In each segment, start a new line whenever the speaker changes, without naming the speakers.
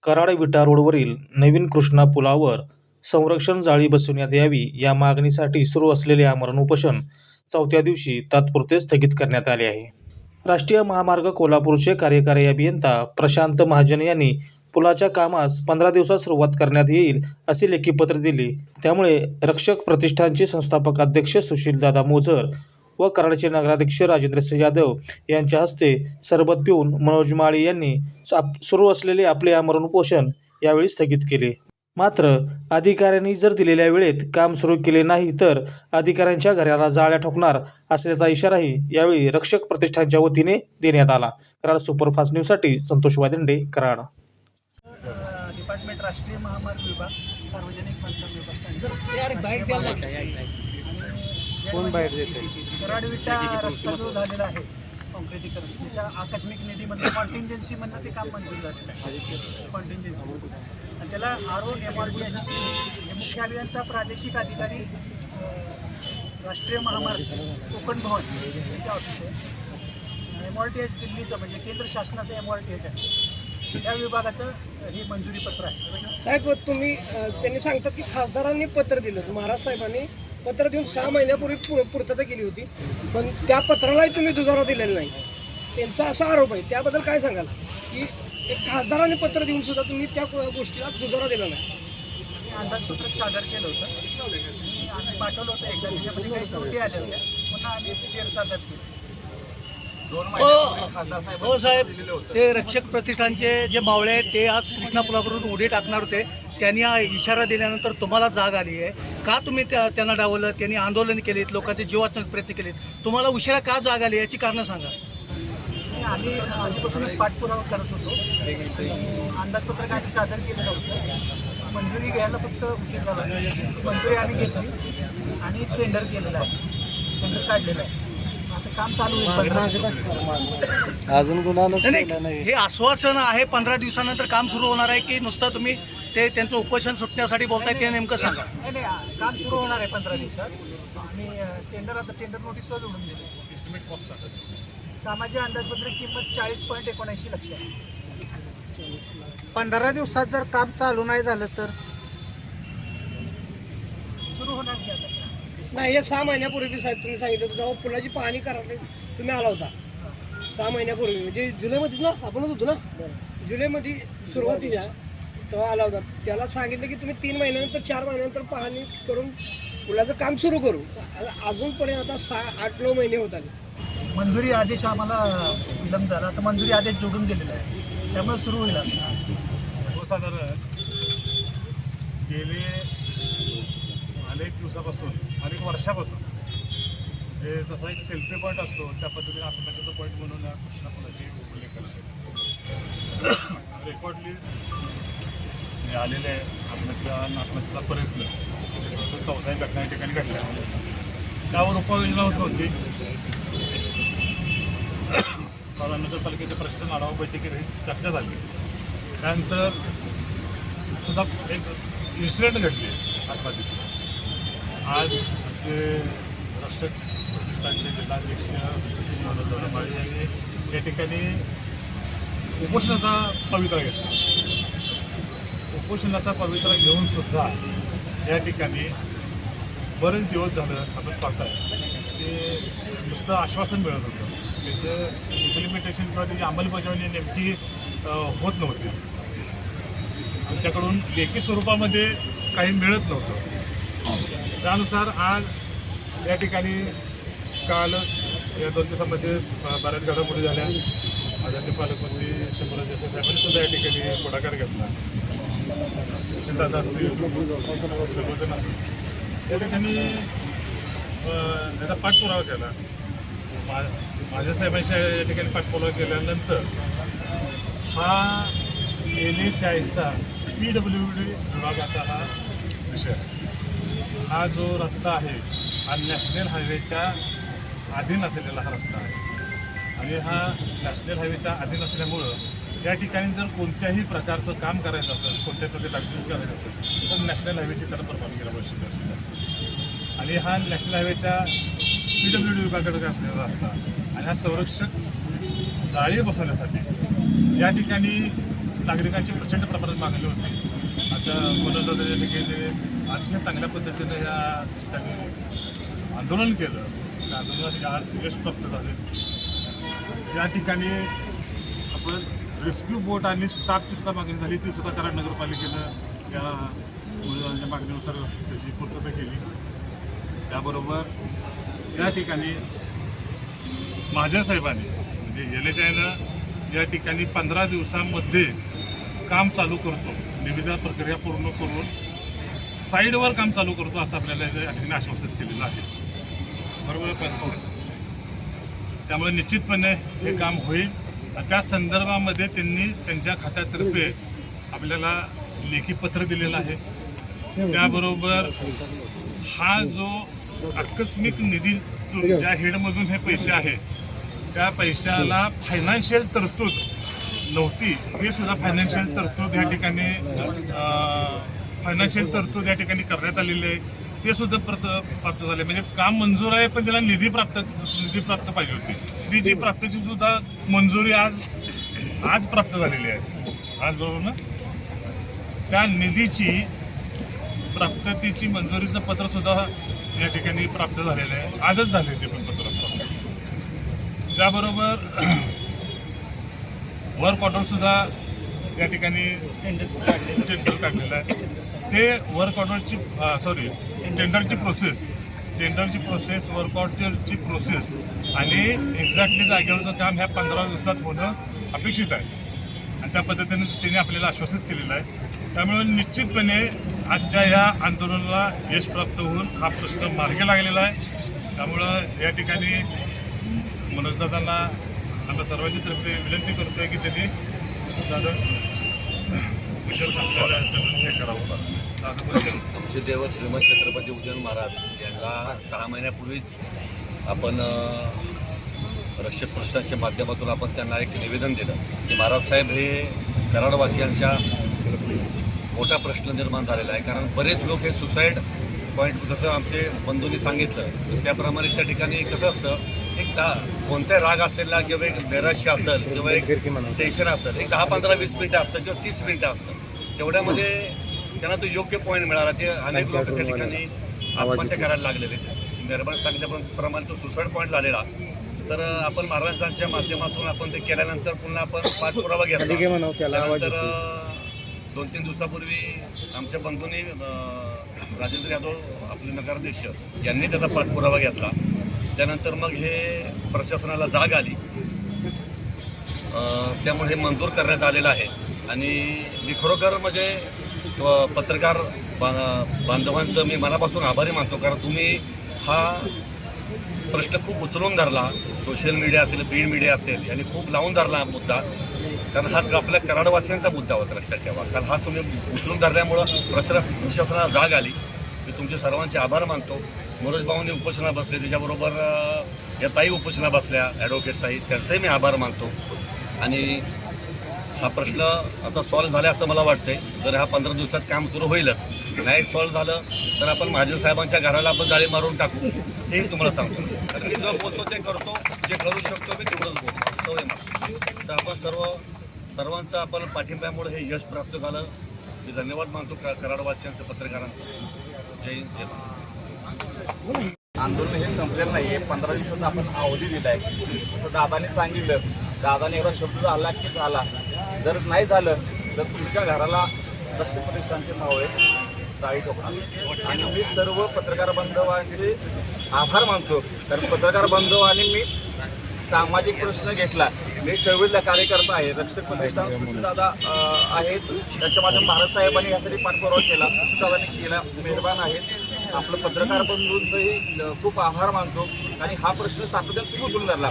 कराड विटा रोडवरील नवीन कृष्णा पुलावर संरक्षण जाळी बसवण्यात यावी या मागणीसाठी सुरू असलेले आमरण उपोषण चौथ्या दिवशी तात्पुरते स्थगित करण्यात आले आहे. राष्ट्रीय महामार्ग कोल्हापूरचे कार्यकारी अभियंता प्रशांत महाजन यांनी पुलाच्या कामास 15 दिवसात सुरुवात करण्यात येईल असे लेखी पत्र दिले. त्यामुळे रक्षक प्रतिष्ठानचे संस्थापक अध्यक्ष सुशीलदादा मोझर व कराडचे नगराध्यक्ष राजेंद्रसिंह यादव यांच्या हस्ते सरबत पिऊन मनोज माळी यांनी सुरू असलेले आपले आमरण उपोषण यावेळी स्थगित केले. मात्र अधिकाऱ्यांनी जर दिलेल्या वेळेत काम सुरू केले नाही तर अधिकाऱ्यांच्या घराला जाळ्या ठोकणार असल्याचा इशाराही यावेळी रक्षक प्रतिष्ठानच्या वतीने देण्यात आला. कराड सुपरफास्ट न्यूजसाठी संतोष वादेंडे, कराड.
डिपार्टमेंट राष्ट्रीय महामार्ग विभाग सार्वजनिक बांधकाम
कोण बाहेर देते?
कराड विटा रस्ता जो झालेला आहे कॉन्क्रिटीकरण त्याच्या आकस्मिक निधीमधून कॉन्टिंजन्सीमधनं ते काम मंजूर झालेलं आहे. कॉन्टिंजन्सी आणि त्याला ROMRT मुख्य अभियंता प्रादेशिक अधिकारी राष्ट्रीय महामार्ग कोकण भवन यांच्या ऑफिस आहे. MRTH दिल्लीचं म्हणजे केंद्र शासनाचं MRTH आहे त्या विभागाचं हे मंजुरी पत्र आहे.
साहेब तुम्ही त्यांनी सांगतात की खासदारांनी पत्र दिलं, महाराज साहेबांनी पत्र देऊन 6 महिन्यापूर्वी पूर्तता केली होती, पण त्या पत्रालाही तुम्ही दुजोरा दिलेला नाही, त्यांचा असा आरोप आहे. त्याबद्दल काय सांगाल की एक खासदारांनी पत्र देऊन सुद्धा तुम्ही त्या गोष्टीला दुजोरा दिला नाही?
अंदाजपत्रक सादर केलं होतं आणि आम्ही पाठवलं होतं एकदा, त्याच्यामध्ये काही त्रुटी आल्या होत्या, पुन्हा आम्ही ते सादर केलं.
हो साहेब, ते रक्षक प्रतिष्ठानचे जे मावळे आहेत ते आज कृष्णा पुलावरून उडी टाकणार होते. त्यांनी इशारा दिल्यानंतर तुम्हाला जाग आली आहे का? तुम्ही त्यांना डावलं, त्यांनी आंदोलन केलीत, लोकांचे जीव वाचवण्याचे प्रयत्न केलेत, तुम्हाला उशिरा का जाग आली याची कारणं सांगा.
आम्ही आधीपासूनच पाठपुरावा करत होतो. अंदाजपत्रक आम्ही सादर केलेलं होतं, मंजुरी घ्यायला फक्त उशीर झाला. मंजुरी आम्ही घेतली आणि टेंडर केलेलं आहे, टेंडर काढलेलं आहे. आता काम चालू आहे.
अजून गुन्हा
नाही, हे आश्वासन आहे 15 दिवसानंतर काम सुरू होणार आहे की नुसतं तुम्ही ते त्यांचं उपोषण सुटण्यासाठी बोलताय ते नेमकं सांगा.
नाही, काम सुरू होणार आहे 15 दिवसात आणि टेंडर आता टेंडर नोटीसवर जोडून दिली. कामाची अंदाजपत्रक किंमत 40.79 लाख आहे.
15 दिवसात जर काम चालू नाही झालं तर
सुरू होणार की आता
नाही? हे 6 महिन्यापूर्वी साहेब तुम्ही सांगितलं होतं, जेव्हा पुलाची पाहणी करायला तुम्ही आला होता 6 महिन्यापूर्वी, म्हणजे जुलैमध्येच ना, आपणच होतो ना, जुलैमध्ये सुरुवातीला तेव्हा आला होता. त्याला सांगितलं की तुम्ही 3 महिन्यानंतर 4 महिन्यानंतर पाहणी करून पुलाचं काम सुरू करू. अजूनपर्यंत आता 8-9 महिने होत आले.
मंजुरी आदेश आम्हाला विलंब झाला, आता मंजुरी आदेश जोडून दिलेला आहे, त्यामुळे सुरू होईल.
साधारण गेले अनेक दिवसापासून, अनेक वर्षापासून जे जसा एक सेल्फी पॉईंट असतो त्या पद्धतीने आत्महत्याचा पॉईंट म्हणून या कृष्णा पुलाची उल्लेख करते. रेकॉर्डली आलेले आत्महत्येचा प्रयत्न तो चौथ्या घटना या ठिकाणी घडल्या. त्यावर उपाययोजना होत होती. काल नगरपालिकेच्या प्रशासन आढावा बैठकीत ही चर्चा झाली. त्यानंतर सुद्धा एक इन्सिडेंट घडली आत्महत्येची. आज ते रक्षक प्रतिष्ठानचे जिल्हाध्यक्ष मनोज माळी यांनी या ठिकाणी उपोषणाचा पवित्रा घेतला. उपोषणाचा पवित्रा घेऊन सुद्धा या ठिकाणी बरेच दिवस झालं आपण पाहताय की नुसतं आश्वासन मिळत होतं, त्याचं इम्प्लिमेंटेशन किंवा त्याची अंमलबजावणी नेमकी होत नव्हती. त्यांच्याकडून लेखी स्वरूपामध्ये काही मिळत नव्हतं. त्यानुसार आज या ठिकाणी कालच या 2 दिवसामध्ये बऱ्याच घडामोडी झाल्या. आदरणीय पालकमंत्री शंभूराज देसाई साहेबांनी सुद्धा या ठिकाणी पुढाकार घेतला. सुशीलदादा असतील, सर्वजण असतील, या ठिकाणी त्याचा पाठपुरावा केला. माझ्या साहेबांच्या या ठिकाणी पाठपुरावा केल्यानंतर हा NH40चा PWD विभागाचा हा विषय आहे. हा जो रस्ता आहे हा नॅशनल हायवेच्या अधीन असलेला हा रस्ता आहे आणि हा नॅशनल हायवेच्या अधीन असल्यामुळं या ठिकाणी जर कोणत्याही प्रकारचं काम करायचं असेल, कोणत्याही प्रकारे डागडुजी करायचं असेल तर नॅशनल हायवेची त्याला परवानगी आवश्यक असते. आणि हा नॅशनल हायवेच्या PWD विभागाकडे असलेला रस्ता आणि हा संरक्षक जाळी बसवण्यासाठी या ठिकाणी नागरिकांची प्रचंड प्रमाणात मागणी होती. आता मनोज देखील अतिशय चांगल्या पद्धतीने त्यांनी आंदोलन केलं. त्या आंदोलनासाठी आज यश प्राप्त झाले. या ठिकाणी आपण रेस्क्यू बोट आणि स्टाफची सुद्धा मागणी झाली, ती सुद्धा कराड नगरपालिकेनं या मुलांच्या मागणीनुसार त्याची पूर्तता केली. त्याबरोबर या ठिकाणी माझ्या साहेबांनी म्हणजे LHIनं या ठिकाणी 15 दिवसांमध्ये काम चालू करतो, निविदा प्रक्रिया पूर्ण करून साईडवर काम चालू करतो असं आपल्याला या ठिकाणी आश्वासित केलेलं आहे. बरोबर पण त्यामुळे निश्चितपणे हे काम होईल. त्या संदर्भामध्ये त्यांनी त्यांच्या खात्यातर्फे आपल्याला लेखी पत्र दिलेलं आहे. त्याबरोबर हा जो आकस्मिक निधी ज्या हेडमधून हे पैसे आहे त्या पैशाला फायनान्शियल तरतूद नव्हती, हे सुद्धा फायनान्शियल तरतूद या ठिकाणी करण्यात आलेली आहे. ते सुद्धा प्राप्त झाले. म्हणजे काम मंजूर आहे पण त्याला निधी प्राप्त पाहिजे होती. निधीची प्राप्तीची सुद्धा मंजुरी आज प्राप्त झालेली आहे. आज बरोबर ना, त्या निधीची प्राप्तीची मंजुरीचं पत्र सुद्धा या ठिकाणी प्राप्त झालेलं आहे. आजच झाले ते पण पत्र प्राप्त. त्याबरोबर वर्क ऑर्डर सुद्धा या ठिकाणी टेंडर काढलेलं आहे. ते वर्क ऑर्डरची टेंडरची प्रोसेस वर्क ऑर्डरची प्रोसेस आणि एक्झॅक्टली जागेवरचं काम ह्या 15 दिवसात होणं अपेक्षित आहे आणि त्या पद्धतीने त्यांनी आपल्याला आश्वासित केलेलं आहे. त्यामुळे निश्चितपणे आजच्या या आंदोलनाला यश प्राप्त होऊन हा प्रश्न मार्गी लागलेला आहे. त्यामुळं या ठिकाणी मनोजदादांना आम्ही सर्वांची तर्फे विनंती करतो आहे की त्यांनी दादा कुशल हे करावं.
आमचे देव श्रीमंत छत्रपती उदयन महाराज यांना 6 महिन्यापूर्वीच आपण रक्षक ट्रस्टच्या माध्यमातून आपण त्यांना एक निवेदन दिलं की महाराज साहेब हे कराडवासियांच्या मोठा प्रश्न निर्माण झालेला आहे. कारण बरेच लोक हे सुसाईड पॉईंट जसं आमचे बंधूंनी सांगितलं तसं त्याप्रमाणे त्या ठिकाणी कसं असतं, एक कोणत्या राग असेल ना किंवा एक नैराश्य असेल किंवा एक टेन्शन असेल, एक 10-15-20 मिनिटं असतं किंवा 30 मिनिटं असतं, तेवढ्यामध्ये त्यांना तो योग्य पॉईंट मिळाला. ते अनेक लोक त्या ठिकाणी आत्महत्या करायला लागलेले. निर्माण सांगितल्याप्रमाणे तो सुसाईड पॉईंट झालेला. तर आपण महाराजांच्या माध्यमातून आपण ते केल्यानंतर पुन्हा आपण पाठपुरावा घेतला. त्यानंतर 2-3 दिवसापूर्वी आमच्या बंधूंनी राजेंद्र यादव आपले नगराध्यक्ष यांनी त्याचा पाठपुरावा घेतला. त्यानंतर मग हे प्रशासनाला जाग आली, त्यामुळे हे मंजूर करण्यात आलेलं आहे. आणि मी खरोखर म्हणजे पत्रकार बांधवांचं मी मनापासून आभारी मानतो. कारण तुम्ही हा प्रश्न खूप उचलून धरला, सोशल मीडिया असेल, प्रिंट मीडिया असेल, यांनी खूप लावून धरला हा मुद्दा. कारण हा आपल्या कराडवासियांचा मुद्दा होता, लक्षात ठेवा. कारण हा तुम्ही उचलून धरल्यामुळं प्रशासनाला जाग आली. मी तुमचे सर्वांचे आभार मानतो. मनोज भाऊंनी उपोषणा बसले, त्याच्याबरोबर या ताई उपोषणा बसल्या, ॲडव्होकेट ताई, त्यांचंही मी आभार मानतो. आणि हा प्रश्न आता सॉल्व्ह झाला असं मला वाटतंय. जर हा 15 दिवसात काम सुरू होईलच, नाही सॉल्व्ह झालं तर आपण महाजन साहेबांच्या घराला आपण जाळी मारून टाकू, हेही तुम्हाला सांगतो. कारण मी जो बोलतो ते करतो, जे करू शकतो मी तेवढंच बोलतो, सवय मला. तर आपण सर्वांचा आपण पाठिंब्यामुळे हे यश प्राप्त झालं. मी धन्यवाद मानतो कराडवासियांचं, पत्रकारांचं. जय हिंद, जय महाराष्ट्र.
आंदोलन हे संपलेलं नाही आहे. 15 दिवसाचा आपण अवधी दिला आहे. तर दादाने सांगितलं, दादाने एवढा शब्द झाला की झाला. जर नाही झालं तर तुमच्या घराला रक्षक प्रतिष्ठानचे मावळे जाळी ठोकणार. आणि मी सर्व पत्रकार बांधवांचे आभार मानतो. कारण पत्रकार बांधवांनी मी सामाजिक प्रश्न घेतला. मी चळवळीला कार्यकर्ता आहे. रक्षक प्रतिष्ठान सुशीलदादा आहेत, त्यांच्या माध्यमातून महाराज साहेबांनी यासाठी पाठपुरावा केला, सुशीलदादांनी केला, मेहरबान आहेत. आपलं पत्रकार बंधूंचंही खूप आभार मानतो. आणि हा प्रश्न सातत्याने तुम्ही उचलून धरला.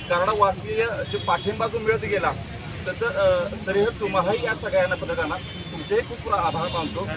कराडवासीय जे पाठिंबा जो मिळत गेला त्याचं श्रेय तुम्हालाही या सगळ्यांना पत्रकारांना तुमचेही खूप आभार मानतो.